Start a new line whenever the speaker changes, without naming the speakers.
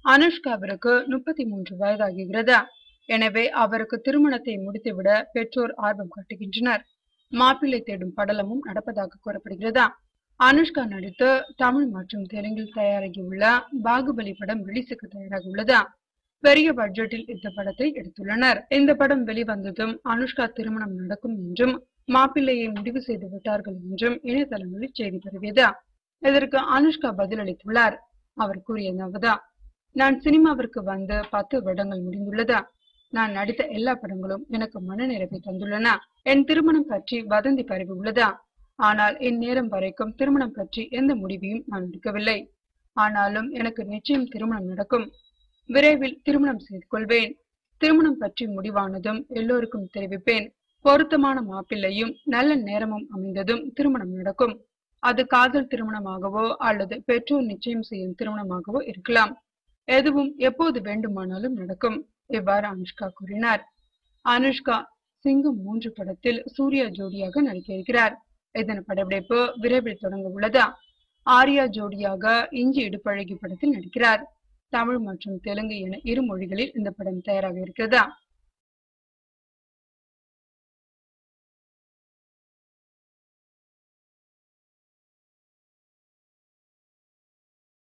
அனுஷ்காவிற்கு 33 வயதாகிறது. எனவே அவருக்கு திருமணத்தை முடித்துவிட பெற்றோர் ஆர்வம் காட்டுகின்றனர். மாப்பிள்ளை தேடும் படலமும் நடப்பதாக கூறப்படுகிறது. அனுஷ்கா நடித்து தமிழ் மற்றும் தெலுங்கில் தயாராகியுள்ள பாகுபலி படம் ரிலீஸுக்கு தயாராக உள்ளது. பெரிய பட்ஜெட்டில் இந்த படத்தை எடுத்துள்ளனர். இந்த படம் வெளிவந்ததும் அனுஷ்கா திருமணம் நடக்கும் என்றும் மாப்பிள்ளையை முடிவு செய்து விட்டார்கள் என்றும் இணையதளங்களில் செய்தி பரவியது. இதற்கு அனுஷ்கா பதிலளித்துள்ளார். அவர் கூறியதாவது: நான் சினிமாவிற்கு வந்து 10 வருடங்கள் முடிந்துள்ளது. நான் நடித்த எல்லா படங்களும் எனக்கு மனநிறைவை தந்துள்ளன. என் திருமணம் பற்றி வதந்தி பரவி உள்ளது. ஆனால் என் நேரம் வரைக்கும் திருமணம் பற்றி எந்த முடிவையும் நான் எடுக்கவில்லை. ஆனாலும் எனக்கு நிச்சயம் திருமணம் நடக்கும். விரைவில் திருமணம் செய்து கொள்வேன். திருமணம் பற்றி முடிவானதும் எல்லோருக்கும் தெரிவிப்பேன். பொருத்தமான மாப்பிள்ளையும் நல்ல நேரமும் அமைந்ததும் திருமணம் நடக்கும். அது காதல் திருமணமாகவோ அல்லது பெற்றோர் நிச்சயம் செய்யும் திருமணமாகவோ இருக்கலாம். எதுவும் எப்போது வேண்டுமானாலும் நடக்கும். இவ்வாறு அனுஷ்கா கூறினார். அனுஷ்கா சிங்கம் 3 படத்தில் சூர்யா ஜோடியாக நடிக்க இருக்கிறார். இதன் படப்பிடிப்பு விரைவில் தொடங்க உள்ளது. ஆர்யா ஜோடியாக இஞ்சி இடுப்பழகி படத்தில் நடிக்கிறார். தமிழ் மற்றும் தெலுங்கு என 2 மொழிகளில் இந்த படம் தயாராக இருக்கிறது.